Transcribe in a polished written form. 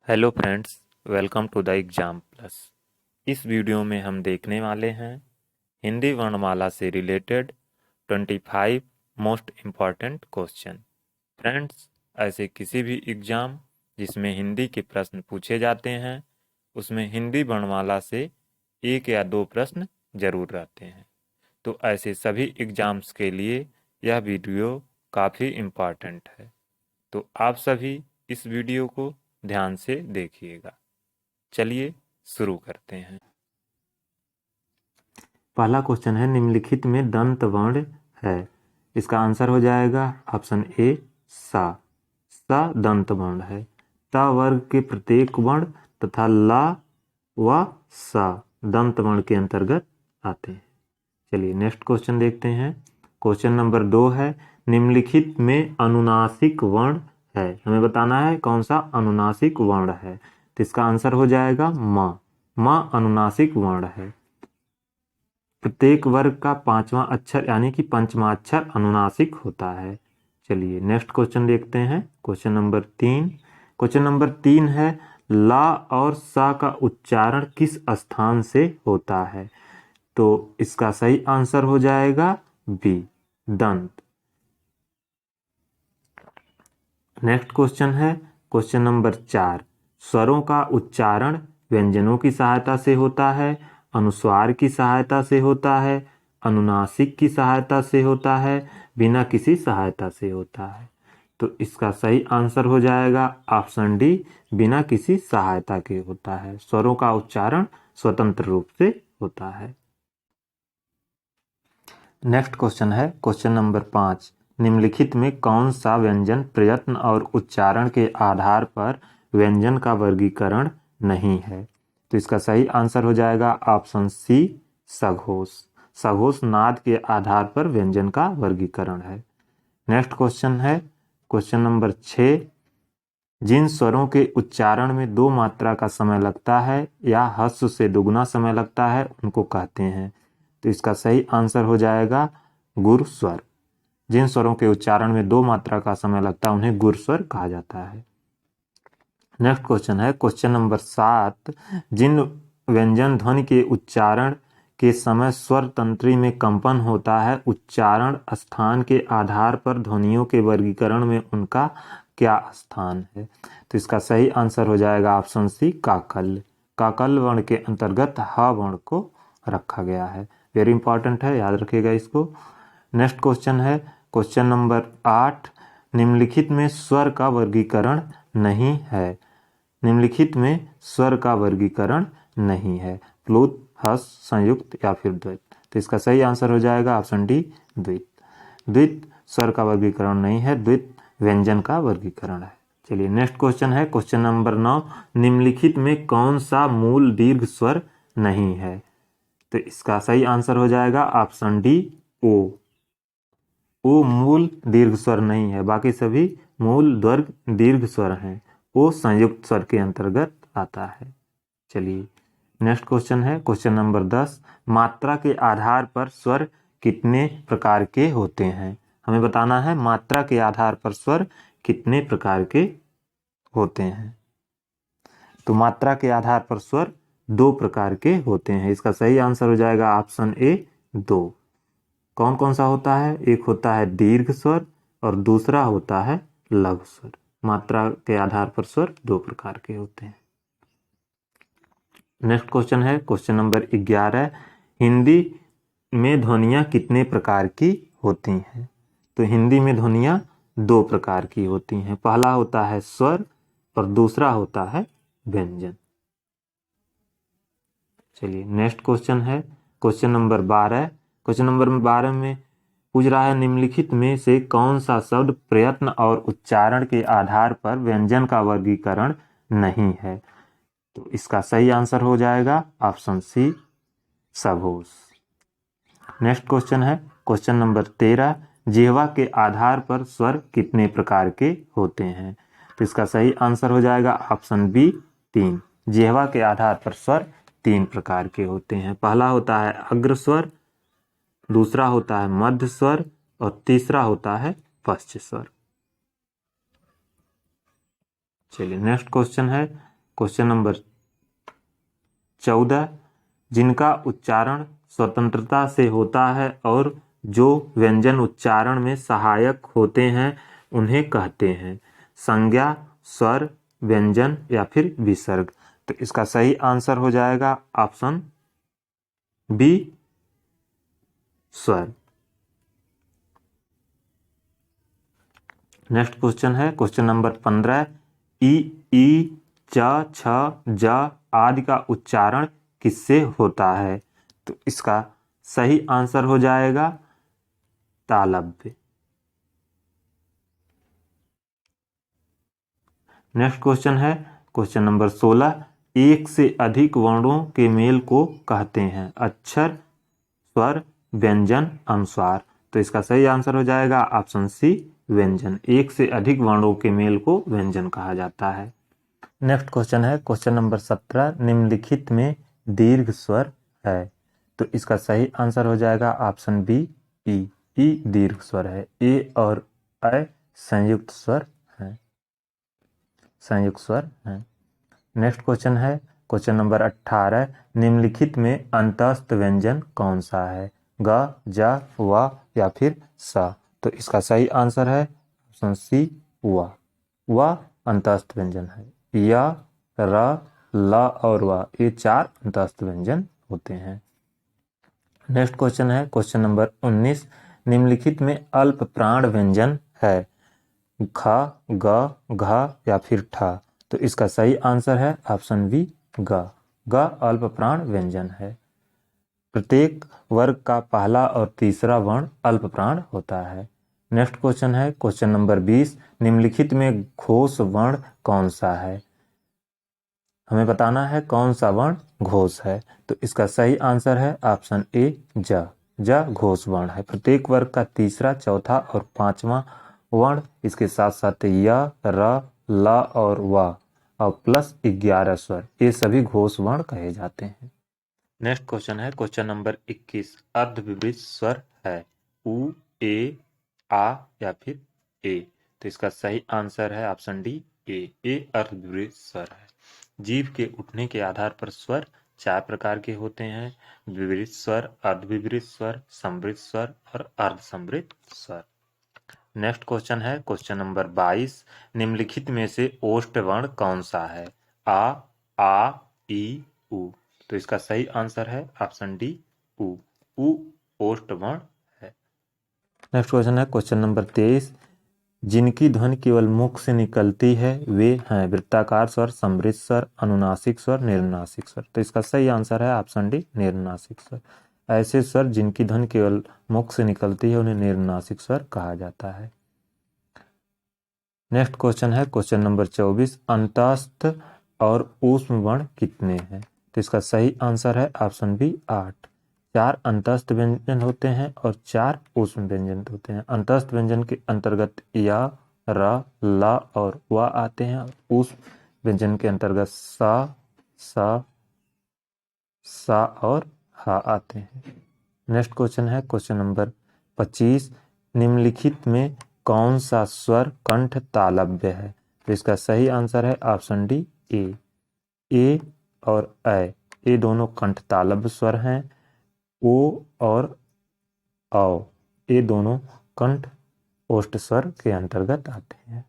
Hello friends, welcome to the exam plus. इस video में हम देखने वाले हैं हिंदी वर्णमाला से related 25 most important question. Friends, ऐसे किसी भी एग्जाम जिसमें हिंदी के प्रश्न पूछे जाते हैं उसमें हिंदी वर्णमाला से एक या दो प्रश्न जरूर रहते हैं। तो ऐसे सभी एग्जाम्स के लिए यह वीडियो काफ़ी इम्पॉर्टेंट है। तो आप सभी इस वीडियो को ध्यान से देखिएगा। चलिए शुरू करते हैं। पहला क्वेश्चन है, निम्नलिखित में दंत वर्ण है। इसका आंसर हो जाएगा ऑप्शन ए सा। सा दंत वर्ण है। ता वर्ग के प्रत्येक वर्ण तथा ला व सा दंत वर्ण के अंतर्गत आते हैं। चलिए नेक्स्ट क्वेश्चन देखते हैं। क्वेश्चन नंबर 2 है, निम्नलिखित में अनुनासिक वर्ण है। हमें बताना है कौन सा अनुनासिक वर्ण है। तो इसका आंसर हो जाएगा म। म अनुनासिक वर्ण है। प्रत्येक वर्ग का पांचवा अक्षर यानी कि पंचमा अक्षर अनुनासिक होता है। चलिए नेक्स्ट क्वेश्चन देखते हैं। Question number 3। क्वेश्चन नंबर 3 है, ला और सा का उच्चारण किस स्थान से होता है। तो इसका सही आंसर हो जाएगा बी दंत। नेक्स्ट क्वेश्चन है क्वेश्चन नंबर 4। स्वरों का उच्चारण व्यंजनों की सहायता से होता है, अनुस्वार की सहायता से होता है, अनुनासिक की सहायता से होता है, बिना किसी सहायता से होता है। तो इसका सही आंसर हो जाएगा ऑप्शन डी, बिना किसी सहायता के होता है। स्वरों का उच्चारण स्वतंत्र रूप से होता है। नेक्स्ट क्वेश्चन है क्वेश्चन नंबर 5। निम्नलिखित में कौन सा व्यंजन प्रयत्न और उच्चारण के आधार पर व्यंजन का वर्गीकरण नहीं है। तो इसका सही आंसर हो जाएगा ऑप्शन सी सघोष। सघोष नाद के आधार पर व्यंजन का वर्गीकरण है। नेक्स्ट क्वेश्चन है क्वेश्चन नंबर 6। जिन स्वरों के उच्चारण में दो मात्रा का समय लगता है या ह्रस्व से दुगुना समय लगता है उनको कहते हैं। तो इसका सही आंसर हो जाएगा गुर स्वर। जिन स्वरों के उच्चारण में दो मात्रा का समय लगता है उन्हें गुर स्वर कहा जाता है। नेक्स्ट क्वेश्चन है क्वेश्चन नंबर 7। जिन व्यंजन ध्वनि के उच्चारण के समय स्वर तंत्री में कंपन होता है, उच्चारण स्थान के आधार पर ध्वनियों के वर्गीकरण में उनका क्या स्थान है। तो इसका सही आंसर हो जाएगा ऑप्शन सी काकल्य। काकल्य वर्ण के अंतर्गत ह वर्ण को रखा गया है। वेरी इंपॉर्टेंट है, याद रखिएगा इसको। नेक्स्ट क्वेश्चन है क्वेश्चन नंबर 8। निम्नलिखित में स्वर का वर्गीकरण नहीं है। निम्नलिखित में स्वर का वर्गीकरण नहीं है। प्लुत, हस, संयुक्त या फिर द्वैत। तो इसका सही आंसर हो जाएगा ऑप्शन डी द्वित। द्वित स्वर का वर्गीकरण नहीं है, द्वित व्यंजन का वर्गीकरण है। चलिए नेक्स्ट क्वेश्चन है क्वेश्चन नंबर 9। निम्नलिखित में कौन सा मूल दीर्घ स्वर नहीं है। तो इसका सही आंसर हो जाएगा ऑप्शन डी ओ। ओ मूल दीर्घ स्वर नहीं है, बाकी सभी मूल वर्ग दीर्घ स्वर हैं। ओ संयुक्त स्वर के अंतर्गत आता है। चलिए नेक्स्ट क्वेश्चन है क्वेश्चन नंबर 10। मात्रा के आधार पर स्वर कितने प्रकार के होते हैं। हमें बताना है मात्रा के आधार पर स्वर कितने प्रकार के होते हैं। तो मात्रा के आधार पर स्वर दो प्रकार के होते हैं। इसका सही आंसर हो जाएगा ऑप्शन ए दो। कौन कौन सा होता है। एक होता है दीर्घ स्वर और दूसरा होता है लघु स्वर। मात्रा के आधार पर स्वर दो प्रकार के होते हैं। नेक्स्ट क्वेश्चन है क्वेश्चन नंबर 11। हिंदी में ध्वनियाँ कितने प्रकार की होती हैं। तो हिंदी में ध्वनियाँ दो प्रकार की होती हैं। पहला होता है स्वर और दूसरा होता है व्यंजन। चलिए नेक्स्ट क्वेश्चन है क्वेश्चन नंबर 12। क्वेश्चन नंबर 12 में पूछ रहा है, निम्नलिखित में से कौन सा शब्द प्रयत्न और उच्चारण के आधार पर व्यंजन का वर्गीकरण नहीं है। तो इसका सही आंसर हो जाएगा ऑप्शन सी सघोष। नेक्स्ट क्वेश्चन है क्वेश्चन नंबर 13। जिह्वा के आधार पर स्वर कितने प्रकार के होते हैं। तो इसका सही आंसर हो जाएगा ऑप्शन बी 3। जिह्वा के आधार पर स्वर 3 प्रकार के होते हैं। पहला होता है अग्र स्वर, दूसरा होता है मध्य स्वर और तीसरा होता है पश्च स्वर। चलिए नेक्स्ट क्वेश्चन है क्वेश्चन नंबर 14, जिनका उच्चारण स्वतंत्रता से होता है और जो व्यंजन उच्चारण में सहायक होते हैं उन्हें कहते हैं संज्ञा, स्वर, व्यंजन या फिर विसर्ग। तो इसका सही आंसर हो जाएगा ऑप्शन बी, स्वर। नेक्स्ट क्वेश्चन है क्वेश्चन नंबर 15, ई, च, छ, ज आदि का उच्चारण किससे होता है? तो इसका सही आंसर हो जाएगा तालव्य। नेक्स्ट क्वेश्चन है क्वेश्चन नंबर 16, एक से अधिक वर्णों के मेल को कहते हैं अक्षर, स्वर, व्यंजन, अनुस्वार। तो इसका सही आंसर हो जाएगा ऑप्शन सी, व्यंजन। एक से अधिक वर्णों के मेल को व्यंजन कहा जाता है। नेक्स्ट क्वेश्चन है क्वेश्चन नंबर 17, निम्नलिखित में दीर्घ स्वर है। तो इसका सही आंसर हो जाएगा ऑप्शन बी, ई दीर्घ स्वर है। ए और ऐ संयुक्त स्वर है, संयुक्त स्वर है। नेक्स्ट क्वेश्चन है क्वेश्चन नंबर 18, निम्नलिखित में अंतस्थ व्यंजन कौन सा है? ग, ज, व या फिर स। तो इसका सही आंसर है ऑप्शन सी, व अंतस्थ व्यंजन है। य, र, ल और व ये 4 अंतस्थ व्यंजन होते हैं। नेक्स्ट क्वेश्चन है क्वेश्चन नंबर 19, निम्नलिखित में अल्प प्राण व्यंजन है ख, ग, घ या फिर ठ। तो इसका सही आंसर है ऑप्शन बी, ग अल्प प्राण व्यंजन है। प्रत्येक वर्ग का पहला और तीसरा वर्ण अल्प प्राण होता है। नेक्स्ट क्वेश्चन है क्वेश्चन नंबर 20, निम्नलिखित में घोष वर्ण कौन सा है? हमें बताना है कौन सा वर्ण घोष है। तो इसका सही आंसर है ऑप्शन ए, ज घोष वर्ण है। प्रत्येक वर्ग का तीसरा, चौथा और पांचवा वर्ण, इसके साथ साथ य, र, ल और व और प्लस 11 स्वर, ये सभी घोष वर्ण कहे जाते हैं। नेक्स्ट क्वेश्चन है क्वेश्चन नंबर 21, अर्धविभक्त स्वर है उ, ए, आ या फिर ए। तो इसका सही आंसर है ऑप्शन डी, ए अर्धविभक्त स्वर है। जीभ के उठने के आधार पर स्वर 4 प्रकार के होते हैं, विवृत स्वर, अर्धविवृत स्वर, समवृत स्वर और अर्धसमवृत स्वर। नेक्स्ट क्वेश्चन है क्वेश्चन नंबर 22, निम्नलिखित में से ओष्ठ वर्ण कौन सा है? आ, ई, उ। तो इसका सही आंसर है ऑप्शन डी, उ ओष्ठ वर्ण है। नेक्स्ट क्वेश्चन है क्वेश्चन नंबर 23, जिनकी ध्वनि केवल मुख से निकलती है वे हैं वृत्ताकार स्वर, समवृत स्वर, अनुनासिक स्वर, निरनुनासिक स्वर। तो इसका सही आंसर है ऑप्शन डी, निरनुनासिक स्वर। ऐसे स्वर जिनकी ध्वनि केवल मुख से निकलती है उन्हें निरनुनासिक स्वर कहा जाता है। नेक्स्ट क्वेश्चन है क्वेश्चन नंबर 24, अंतस्थ और ऊष्म वर्ण कितने हैं? तो इसका सही आंसर है ऑप्शन बी, 8। 4 अंतस्थ व्यंजन होते हैं और 4 ऊष्म व्यंजन होते हैं। अंतस्थ व्यंजन के अंतर्गत या, र, ल और व आते हैं। ऊष्म व्यंजन के अंतर्गत सा और हा आते हैं। नेक्स्ट क्वेश्चन है क्वेश्चन नंबर 25, निम्नलिखित में कौन सा स्वर कंठ तालव्य है? तो इसका सही आंसर है ऑप्शन डी, ए और ऐ ये दोनों कंठ तालव्य स्वर हैं। ओ और औ ये दोनों कंठ ओष्ठ स्वर के अंतर्गत आते हैं।